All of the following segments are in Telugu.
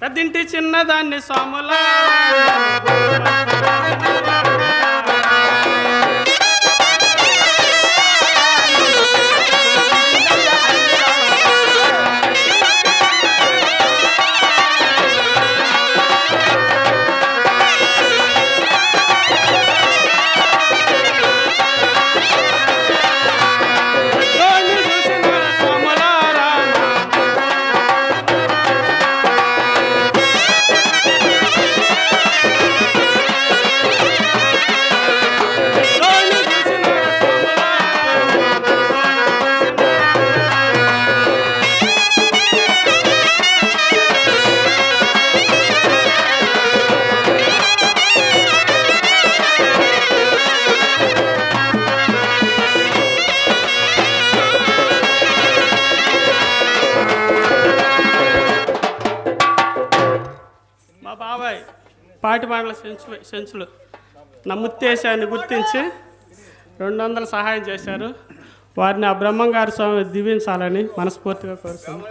పెద్దింటి చిన్నదాన్ని సోములా పాటి పాటల సెంచులు నా ముత్తేశాన్ని గుర్తించి 200 సహాయం చేశారు. వారిని ఆ బ్రహ్మంగారి స్వామి దీవించాలని మనస్ఫూర్తిగా కోరుతున్నాను.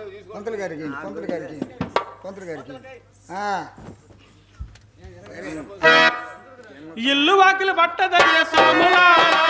ఇల్లు వాకిలి పట్టదయ్య సోములారా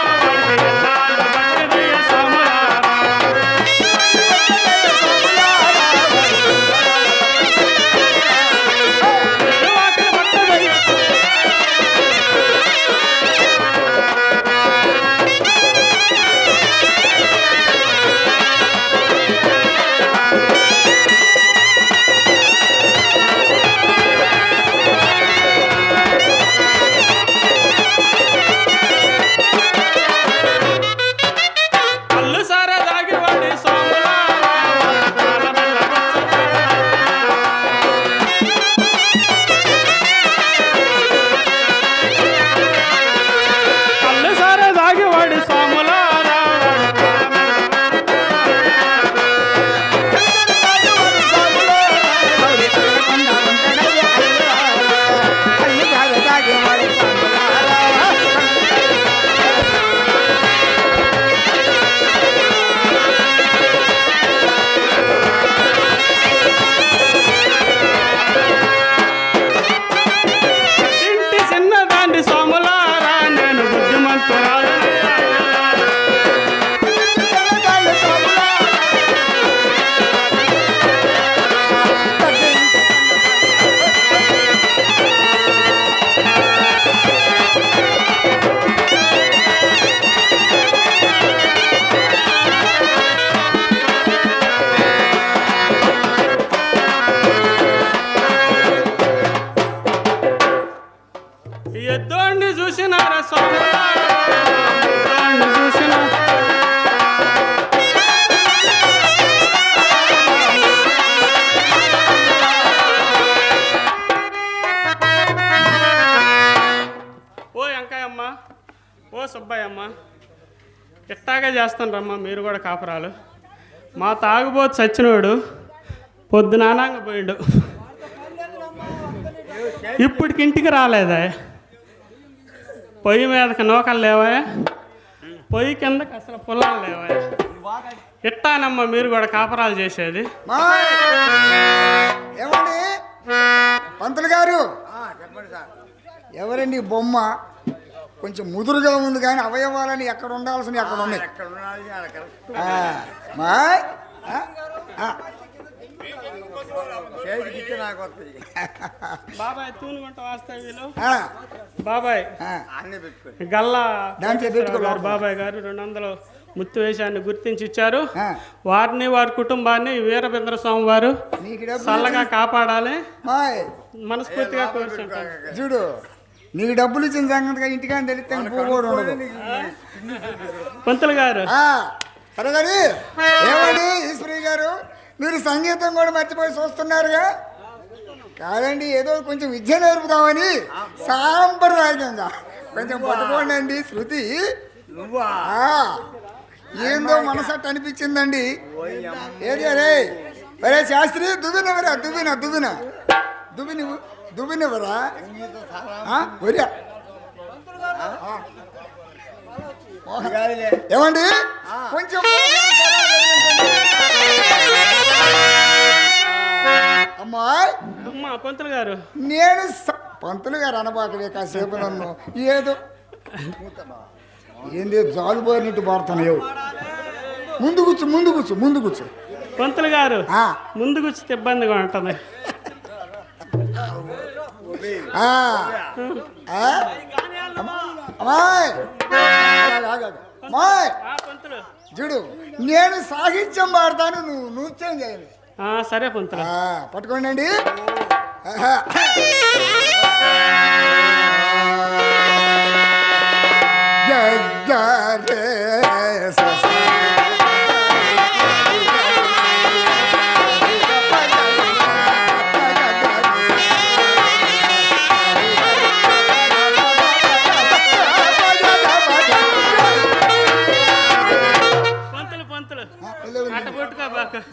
ఎద్దోండి చూసినారా చూసిన ఓ వెంకాయమ్మ ఓ సుబ్బయ్యమ్మ ఇట్టాగే చేస్తానరమ్మా మీరు కూడా కాపురాలు. మా తాగుబోతు చచ్చినోడు పొద్దునానంగా పోయిండు, ఇప్పటికి ఇంటికి రాలేదా? పొయ్యి మీదకి నూకలు లేవా, పొయ్యి కిందకి అసలు పొలాలు లేవా? ఇట్టానమ్మా మీరు కూడా కాపురాలు చేసేది. ఏమండి పంతులు గారు, ఎవరండి బొమ్మ? కొంచెం ముదురుగా ఉంది కానీ అవయవాలని ఎక్కడ ఉండాల్సిన ఎక్కడ ఉన్నాయి. బాబాయ్ తూనుగుంట వాస్తవ్యులు బాబాయ్ గల్లా బాబాయ్ గారు 200 ముత్తు వేషాన్ని గుర్తించి ఇచ్చారు. వారిని వారి కుటుంబాన్ని వీరభద్ర స్వామి వారు చల్లగా కాపాడాలి మనస్ఫూర్తిగా కోరుకుంటారు. చూడు, నీకు డబ్బులు ఇచ్చిన సంగతిగా ఇంటికాని తెలిస్తే పోకూడదు ఉండదు. పంతులు గారు సరే కానీ ఏమండి ఈశ్వరి గారు, మీరు సంగీతం కూడా మర్చిపోయి చూస్తున్నారుగా? కాదండి, ఏదో కొంచెం విద్య నేర్పుదామని సాంప్రదాయకంగా కొంచెం పట్టుకోండి. శృతి ఏందో మనసట్టు అనిపించిందండి. ఏది అరే అరే శాస్త్రి దువ్వినవరా దువ్వినవరా ఒరియా ఏమండి కొంచెం అమ్మ అమ్మాయి అమ్మా పంతులు గారు నేను పంతులు గారు అనబాకలే కాసేపు నన్ను ఏదో ఏంది జాలు పోయినట్టు పాడుతున్నావు. ముందు కూర్చో ముందు కూర్చో ముందు కూర్చో. పంతులు గారు ముందు కూర్చుంటే ఇబ్బందిగా ఉంటుంది. చూడు నేను సాహిత్యం పాడతాను, నువ్వు నృత్యం చేయాలి. సరే పంతులు. పట్టుకోండి.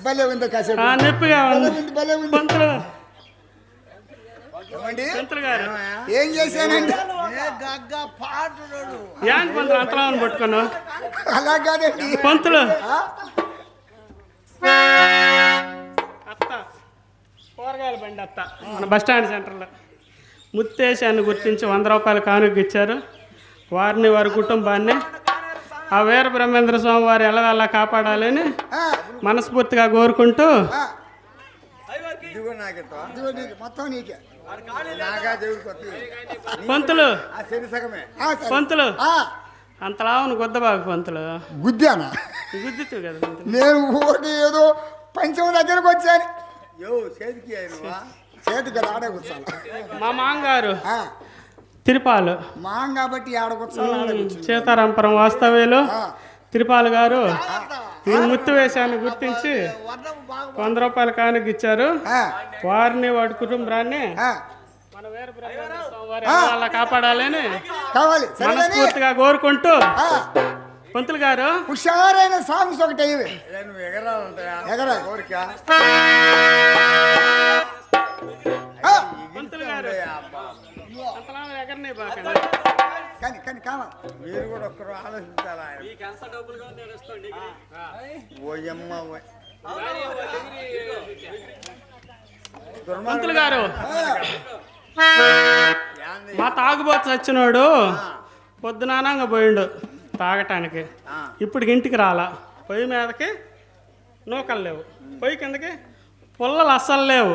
భలే ఉంది కాసేపు నొప్పిగా భలే ఉంది పంతులు. పంతులు గారు ఏం చేశానండి? పంతులు అంతలా పట్టుకున్నావు? అలా కాదండి పంతులు. అత్త కూరగాయల బండి అత్త మన బస్టాండ్ సెంటర్లో ముత్తేశాన్ని గుర్తించి 100 రూపాయలు కానుక ఇచ్చారు. వారిని వారి కుటుంబాన్ని ఆ వీర బ్రహ్మేంద్ర స్వామి వారు ఎలా కాపాడాలని మనస్ఫూర్తిగా కోరుకుంటూ పంతులు పంతులు అంతలావును గుద్దబాగు పంతులు. గుద్దానా? గుద్దుతూ కదా నేను ఊరికి ఏదో పంచమ దగ్గరకు వచ్చాను. చేతికి ఆడే కూర్చోాలి. మా మామగారు తిరుపాలు మాం కాబట్టి ఆడకూర్చోాలి. సీతారాంపురం వాస్తవ్యులు తిరుపాలు గారు ఈ ముత్తు వేషాన్ని గుర్తించి 100 రూపాయలు కానుక ఇచ్చారు. వారిని వాడి కుటుంబాన్ని మన వీర బ్రహ్మేంద్ర స్వామి వారు అలా కాపాడాలని మనస్ఫూర్తిగా కోరుకుంటూ పంతులు గారు హుషారైన సాంగ్స్ ఒకటి పంతులు గారు అంతలా ఎగరనే బాగా కానీ కావాలి. మీరు కూడా ఒక్కరు ఆలోచించాలా? పంతులు గారు మా తాగుబోతు చచ్చినోడు పొద్దునానంగా పోయిండు తాగటానికి. ఇప్పుడు ఇంటికి రాలా. పొయ్యి మీదకి నూకలు లేవు, పొయ్యి కిందకి పుల్లలు అస్సలు లేవు.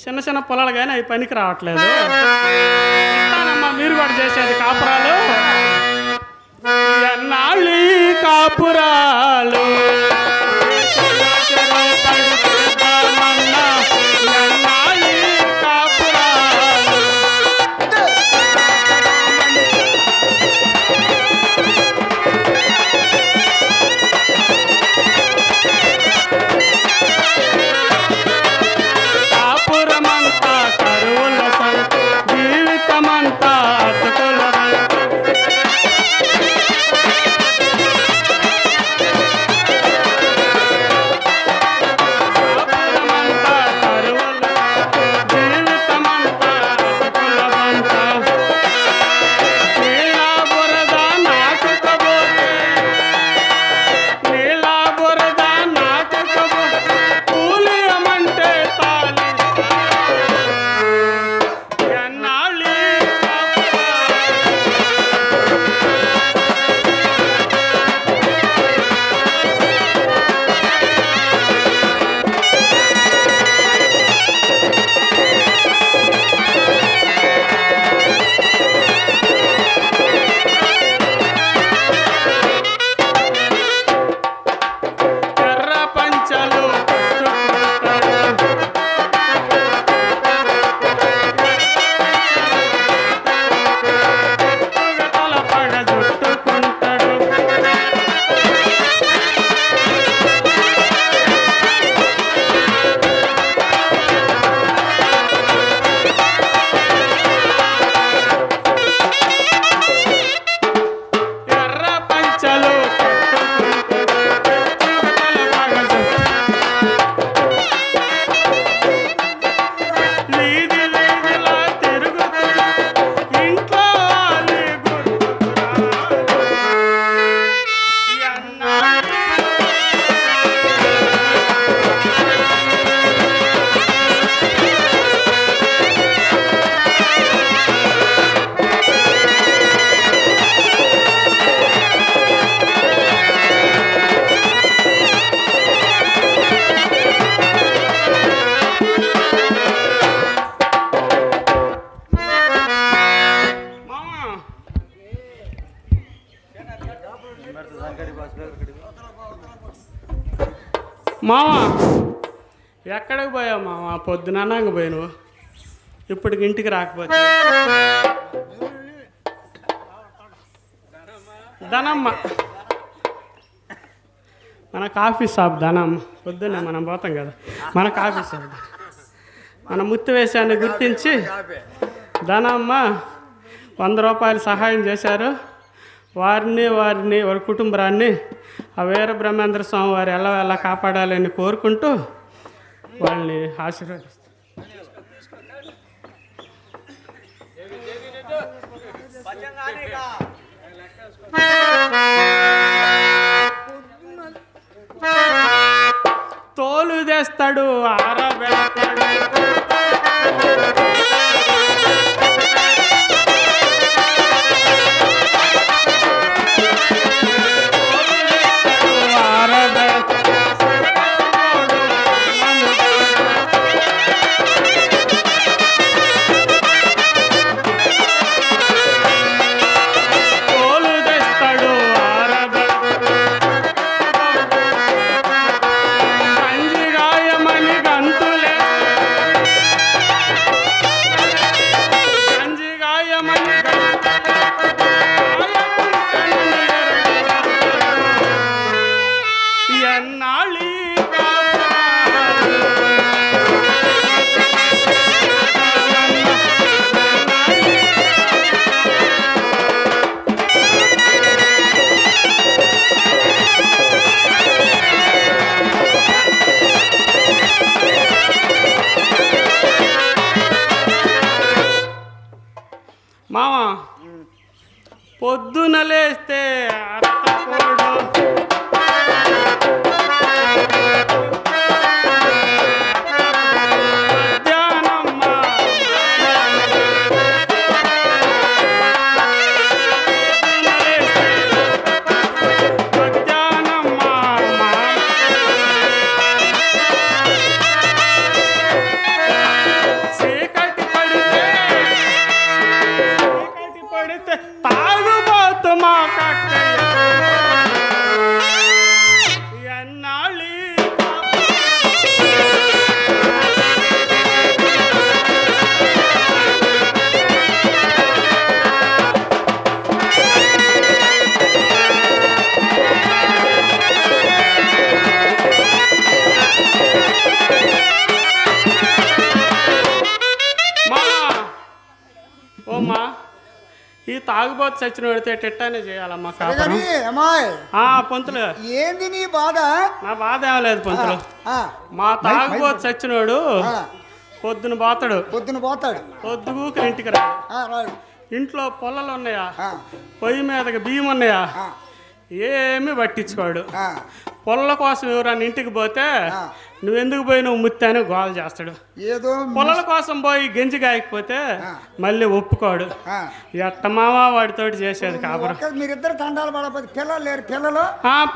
చిన్న చిన్న పొలాలు కానీ అవి పనికి రావట్లేదు. ఇస్తానమ్మా మీరు కూడా చేసేది కాపురాలు. ఎన్నాళ్ళు కాపురాలు మామ ఎక్కడికి పోయావు మామ? పొద్దునన్నాక పోయినావు, ఇప్పటికి ఇంటికి రాకపోతే. ధనమ్మ, మన కాఫీ షాప్ ధనమ్మ. పొద్దున్నే మనం పోతాం కదా, మన కాఫీ షాప్. మన ముత్తు వేషాన్ని గుర్తించి ధనమ్మ 100 రూపాయలు సహాయం చేశారు. వారిని వారి కుటుంబాన్ని ఆ వీరబ్రహ్మేంద్ర స్వామి వారు ఎలా కాపాడాలని కోరుకుంటూ వాళ్ళని ఆశీర్వదిస్తారు. తోలు తెస్తాడు, ఆరబెడతాడు, మామ పొద్దున లేస్తే అత్తపోడు, ఈ తాగుబోతు చచ్చిన పెడితే టిట్టానే చేయాలమ్మా కాపురం. పంతులు, ఏంది నీ బాధ? నా బాధ ఏం లేదు పంతులు. మా తాగుబోతు చచ్చినోడు పొద్దున పోతాడు, పొద్దుగూకి ఇంటికి రాడు. ఇంట్లో పొలాలు ఉన్నాయా, పొయ్యి మీదకి బియ్యం ఉన్నాయా, ఏమీ పట్టించుకోడు. పొల్ల కోసం ఎవరన్నా ఇంటికి పోతే నువ్వెందుకు పోయి నువ్వు ముత్తి అని గోల చేస్తాడు. ఏదో పొలాల కోసం పోయి గెంజి కాయకపోతే మళ్ళీ ఒప్పుకోడు. ఎట్ట మావా వాడితోటి చేసేది కాపురం. మీరిద్దరు తండాలు పడకపోతే పిల్లలు లేరు?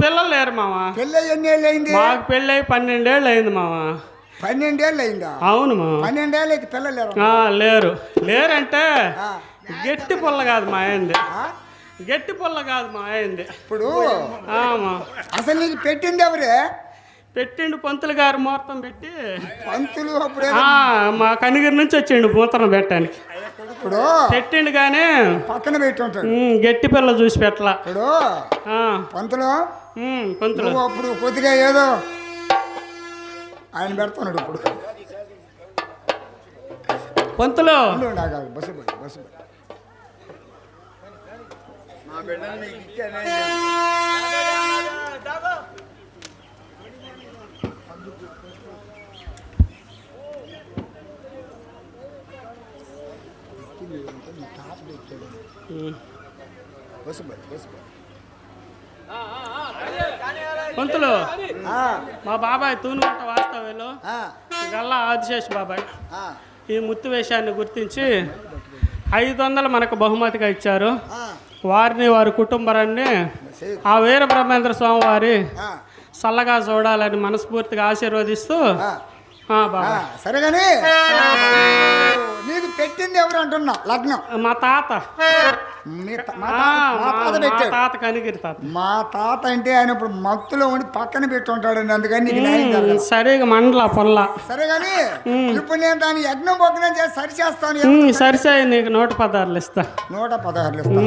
పిల్లలు లేరు మామ. పెళ్ళి ఎన్ని ఏళ్ళు అయింది? మాకు పెళ్ళి అయి 12 ఏళ్ళు అయింది మామ. 12 ఏళ్ళు అయిందా? అవును మామ. 12 ఏళ్ళు అయితే పిల్లలు లేరు. లేరంటే గట్టి పొల్ల కాదు మా అయింది, గట్టి పొల్ల కాదు మా అయింది. ఇప్పుడు అసలు నీకు పెట్టింది ఎవరే? పెట్టిండు పంతులు గారు ముహూర్తం పెట్టి. పంతులు అప్పుడే మా కనిగిరి నుంచి వచ్చిండు ముహూర్తం పెట్టడానికి. ఇప్పుడు పెట్టిండు కానీ పక్కన పెట్టి ఉంటాడు. గట్టి పిల్ల చూసి పెట్టలా. ఇప్పుడు పంతులు అప్పుడు కొద్దిగా ఏదో ఆయన పెడుతున్నాడు. ఇప్పుడు పంతులు బస్సు మా బిడ్డను నీకు ఇచ్చానే. పంతులు, మా బాబాయ్ తూనుగుంట వాస్తవ్యంలో గల్లా ఆదిశేష్ బాబాయ్ ఈ ముత్తు వేషాన్ని గుర్తించి 500 మనకు బహుమతిగా ఇచ్చారు. వారిని వారి కుటుంబాన్ని ఆ వీరబ్రహ్మేంద్ర స్వామి వారి చల్లగా చూడాలని మనస్ఫూర్తిగా ఆశీర్వదిస్తూ సరే కానీ నీకు పెట్టింది ఎవరు అంటున్నా? లగ్నం మా తాత మా తాత పెట్టాడు. తాత కనిగిరి తాత. మా తాత అంటే ఆయన ఇప్పుడు మత్తులో ఉండి పక్కన పెట్టి ఉంటాడండి, అందుకని నీకు న్యాయం జరగదు. సరిగా మండల పొల్ల. సరే కానీ ఇప్పుడు నేను దాన్ని యజ్ఞం పొగ్నం చేసి సరి చేస్తాను. సరిసాయి నీకు 116 ఇస్తా. 116 ఇస్తా.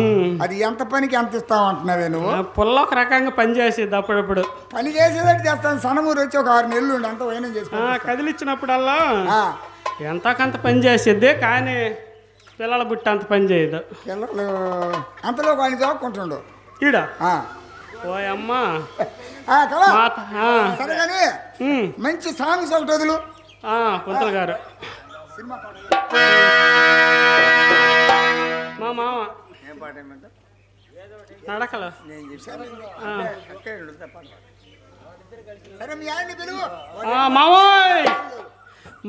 అది ఎంత పనికి ఎంత ఇస్తావు అంటున్నావే నువ్వు? పుల్ల ఒక రకంగా పని చేసేది అప్పుడప్పుడు. పని చేసేటట్టు చేస్తాను. సనమూరు వచ్చి ఒక 6 నెలలు ఉండి అంత వైనం చేసి కదిలిచ్చినప్పుడల్లా ఎంతకంత పని చేసేది, కానీ పిల్లల బుట్టి అంత పని చేయదు. పిల్లలు అంతలో వాడిని చదువుకుంటుండు ఈడ. ఓ అమ్మ సరే కానీ మంచి సాంగ్స్ ఒకటి వదులు. కుంతలు గారు మా మామ నడకలు. సరే మీ ఆయన్ని పిలువు. మామోయ్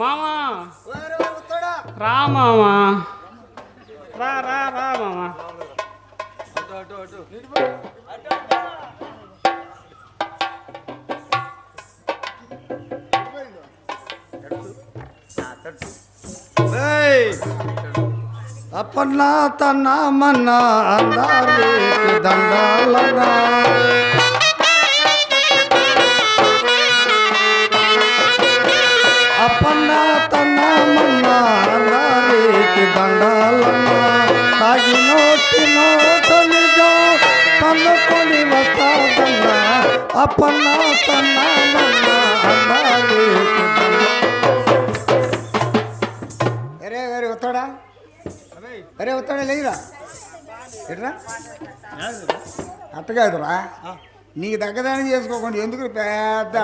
మామా రా మామా, రా రా రా మామా. అప్పన్నా తన్నా మన్నా అందరికి దండాలనా, అప్పన్నా తన్నా మన్నా అందరికి దండాలన్నా, తాగి నోటి నిజం తన్నుకొని వస్తాదన్నా, అప్పన్నా తన్నా మన్నా అందరికి వస్తాడా? అరే వస్తాడా? లేదురా ఎట్రా అట్టగాదురా, నీకు దగ్గదాన్ని చేసుకోకుండా ఎందుకు పెద్ద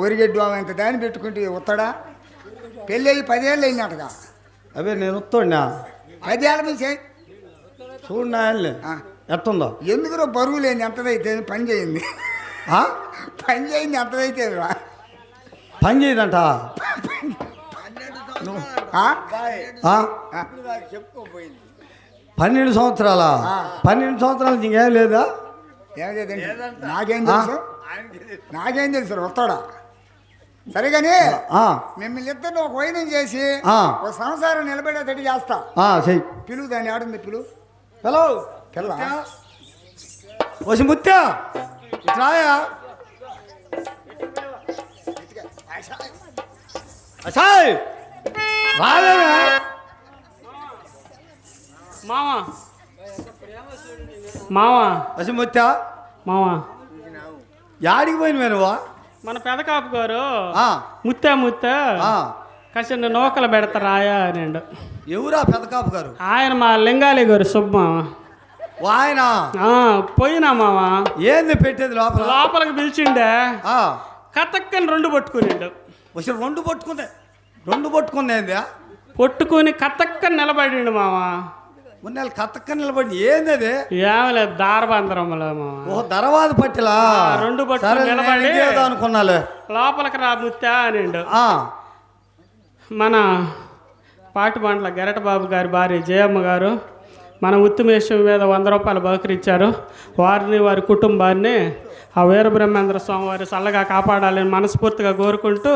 ఒరిగెడ్డు ఇంత దాన్ని పెట్టుకుంటే వస్తాడా? పెళ్ళి అయ్యి 10 ఏళ్ళు అయిందటగా. అవే నేను వస్తాడా? 10 ఏళ్ళ నుంచి చూడనా ఎట్టుందో. ఎందుకు బరువు లేని ఎంతదైతే పని చేయింది, పని చేయింది ఎంతదైతే పని చేయదంట. 12 సంవత్సరాల 12 సంవత్సరాలు ఇంకేం లేదా? ఏం లేదండి. నాకేం తెలుసు వస్తాడా? సరే కానీ మిమ్మల్ని ఇద్దరిని ఒక వైనం చేసి ఒక సంసారం నిలబడేటట్టు చేస్తా. పిలువు దాన్ని. ఆడుంది పిలువు. హలో పిల్ల వచ్చి ముత్యా రాయా. మామా మామా వచ్చి ముత్యా మామా యాడికి పోయిన నువ్వా? మన పెదకాపు గారు ముత్తే కాసిన నూకలు పెడతారు ఆయా అని. ఎవరా పెదకాపు గారు? ఆయన మా లింగాలి గారు సుబ్బమ్మ. ఆయన పోయినా మామా. ఏంది పెట్టేది లోపల? లోపలికి పిలిచిండే కతక్కని 2 పట్టుకునిండు. వచ్చి 2 పట్టుకుంది ఏంది? పట్టుకుని కతక్కని నిలబడిండు మామా. మొన్న కతక్కని నిలబడి ఏంది అది? ఏమలేదు దారబందరంలో మామా. ఓ దరవాద పట్టిలా 2 పట్టుకుని నిలబడి అనుకున్నాలే. లోపలికి రా ముత్తా అనిండు. మన పాటిబండ్ల గెరట బాబు గారి భార్య జయమ్మ గారు మన ఉత్తుమేషం మీద 100 రూపాయలు బహుకరించారు. వారిని వారి కుటుంబాన్ని ఆ వీరబ్రహ్మేంద్ర స్వామి వారి చల్లగా కాపాడాలని మనస్ఫూర్తిగా కోరుకుంటూ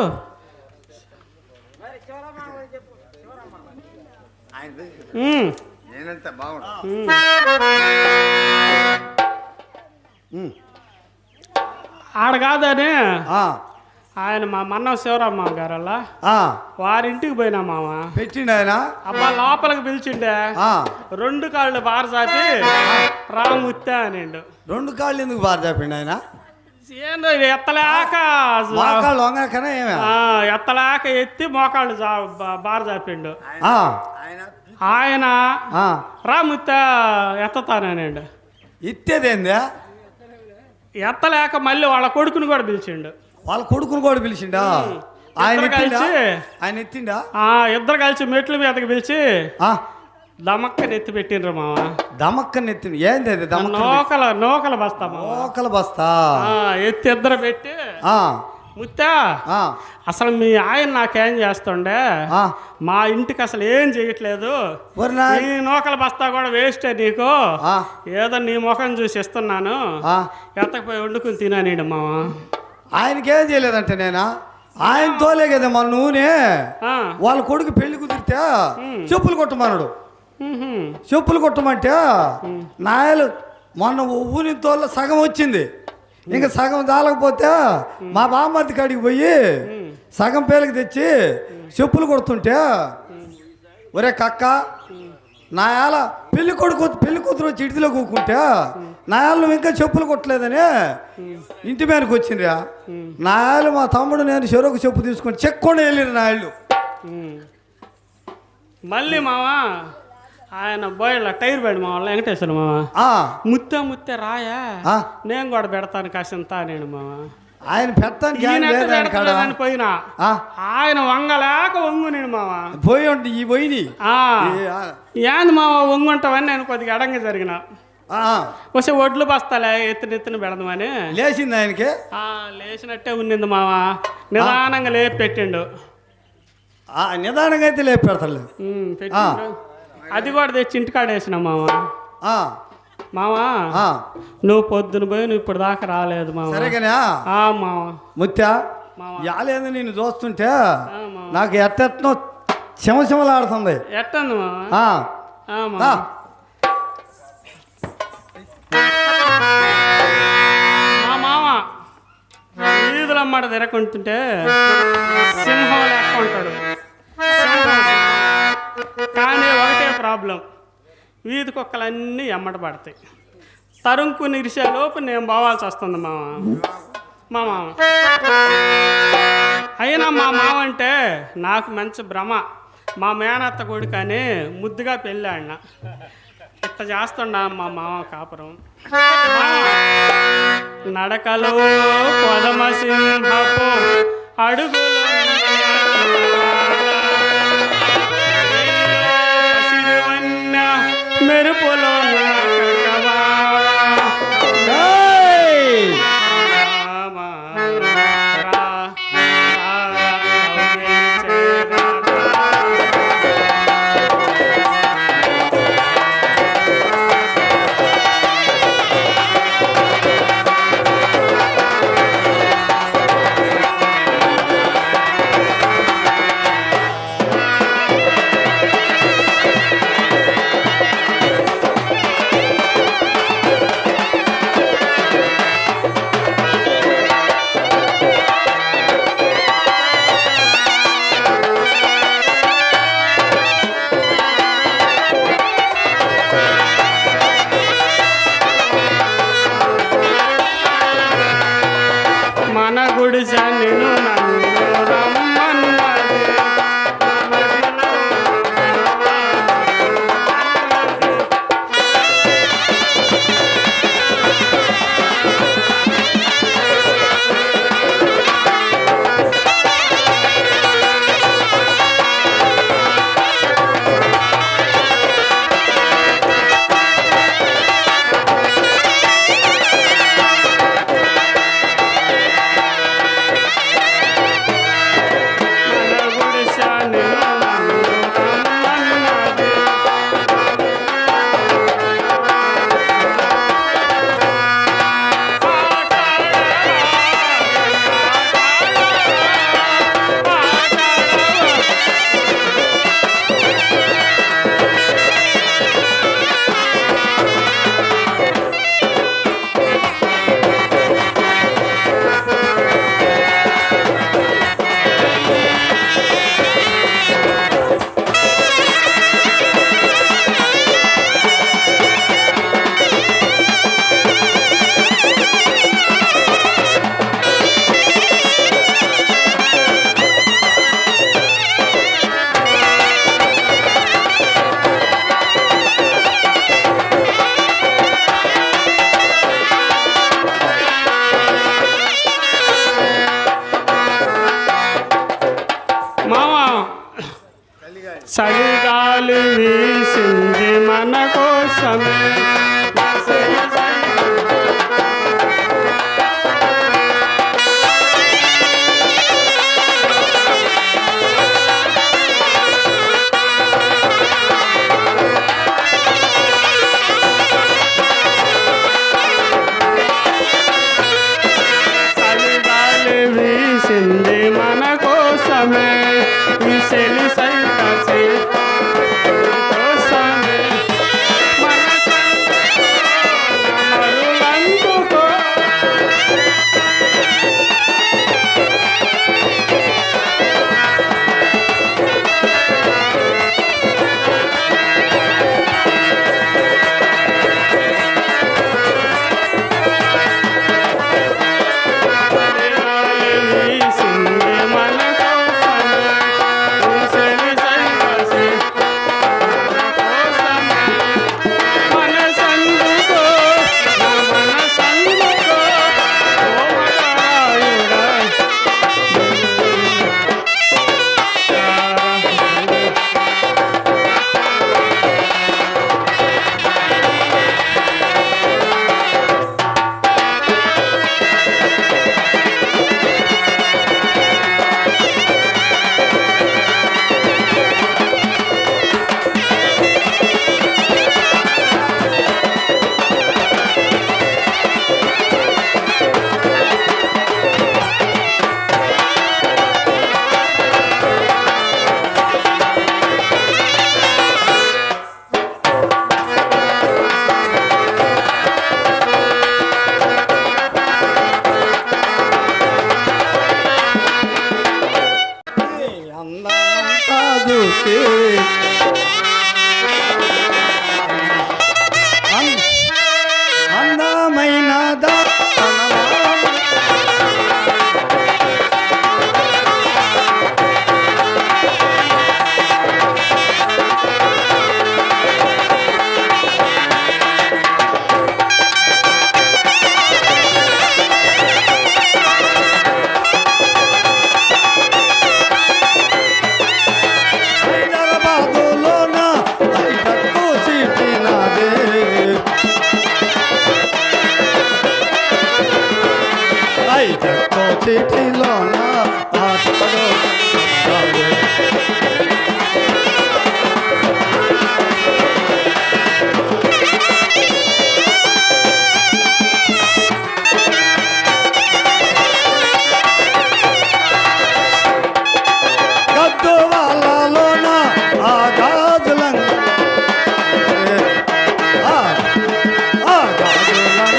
ఆడ కాదని ఆయన మా మన్నం శివరామ్మ గారల్లా వారింటికి పోయినా మామ. పెట్టిండు ఆయన. అబ్బా లోపలికి పిలిచిండే 2 కాళ్ళు బార చాపి రాముత్తా అనిండు. 2 కాళ్ళు ఎందుకు బార చాపిండు ఆయన? ఏందో ఎత్తలేక ఎత్తలేక ఎత్తి మోకాళ్ళు బార చాపిండు. ఆయన రాముత్తా ఎత్తతానండి. ఇత్తేదేందా? ఎత్తలేక మళ్ళీ వాళ్ళ కొడుకుని కూడా పిలిచిండు. వాళ్ళ కొడుకుని కూడా పిలిచిండా? ఆయన కలిసి ఆయన ఎత్తిండా? ఇద్దరు కలిసి మెట్ల మీదకి పిలిచి దమక్కని ఎత్తి పెట్టిండ్రు మామ. దమక్కని ఎత్తి ఏంది అది? నూకల బస్తా నూకల బస్తా ఎత్తి ఇద్దరు పెట్టి ముత్తా అసలు మీ ఆయన నాకేం చేస్తుండే, మా ఇంటికి అసలు ఏం చేయట్లేదు, నీ నూకల బస్తా కూడా వేస్టే నీకు, ఏదో నీ ముఖం చూసి ఇస్తున్నాను, ఎత్తకపోయి వండుకుని తినానండి మామ. ఆయనకేం చేయలేదంటే నేనా ఆయనతోలే కదా మన నూనె వాళ్ళ కొడుకు పెళ్లి కుదిరితే చెప్పులు కొట్టమన్నాడు. చెప్పులు కుట్టమంటే నాయలు మొన్న ఊరి తోళ్ళ సగం వచ్చింది, ఇంకా సగం దాలకపోతే మా బామ్మర్ది కాడికి పోయి సగం పేలకి తెచ్చి చెప్పులు కొడుతుంటే, ఒరే కక్క నాయాల పెళ్లి కూతురు వచ్చి ఇడిదిలో కూకుంటే నాయాలు నువ్వు ఇంకా చెప్పులు కొట్టలేదని ఇంటి మీదకి వచ్చిందిరా. నాయాలు మా తమ్ముడు నేను చెరుకు చెప్పు తీసుకొని చెక్కుండా వెళ్ళిన నాయాళ్ళు. మళ్ళీ మావా ఆయన బోయల టైర్ బెడ్ మా వాళ్ళ వెంకటేశ్వర మావా ముత్తే రాయా నేను కూడా పెడతాను కాసింత నేను మావా. ఆయన పెట్టాను పోయినా ఆయన వంగలేక వంగు నేను మావా పోయి ఉంటే ఈ పోయి ఏంది మావా వంగుంటావని నేను కొద్దిగా అడంగా జరిగిన వస్తే ఒడ్లు బస్తాలే ఎత్తున పెడదామని లేచింది ఆయనకి. లేచినట్టే ఉన్నింది మావా, నిదానంగా లేపి పెట్టిండు. నిదానంగా అయితే లేపి పెడతాడు. అది కూడా తెచ్చి ఇంటికాడ వేసిన మావా. మావా నువ్వు పొద్దున పోయి నువ్వు ఇప్పుడు దాకా రాలేదు మావా. సరేగానే మావా ముత్యా యాలేదు నేను చూస్తుంటే నాకు ఎట్టెట్నో చెమచెమలాడుతుంది. ఎట్టంది మావా? మా మామ వీధులమ్మడ తిరగకుంటుంటే సింహం లెక్క ఉంటాడు. కానీ ఒకటే ప్రాబ్లం, వీధి కుక్కలన్నీ ఎమ్మట పడతాయి. తరుంకు నిరిసేలోపు నేను పోవాల్సి వస్తుంది మా మామ. అయినా మా మామ అంటే నాకు మంచి భ్రమ. మా మేనత్త కొడుకని ముద్దుగా పెళ్ళాడిన. ఇట్ట చేస్తుండ మా మామ కాపురం. నడకలో కొదమ సింహపు అడుగులు మెరుపులో మన గుడిసె నిన్ను నన్ను రమ్మన్నది. చలిగాలి వీసింది మన కోసమే చలిగాలి వీసింది మన కోసమే విసలి సైత కోసమే చూసి అందమైన హైదరాబాదులోన హైటెక్కు సిటీ నాదే హైటెక్కు సిటీలోన ఆటలో నాదే. గద్దు వాళ్ళలోన ఆ గాజులంగ ఆ గాజులంగ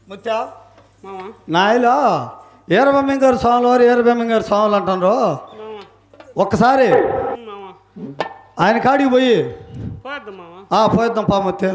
ముత్యా మామ నాయలో ఈరబెమ్మ గారు స్వాములు వారు ఈరబెమ్మ గారు స్వాములు అంటారు. మామ ఒక్కసారి మామ ఆయన కాడికి పోయి పోద్దాం మామ పోయిద్దాం పా ముత్య.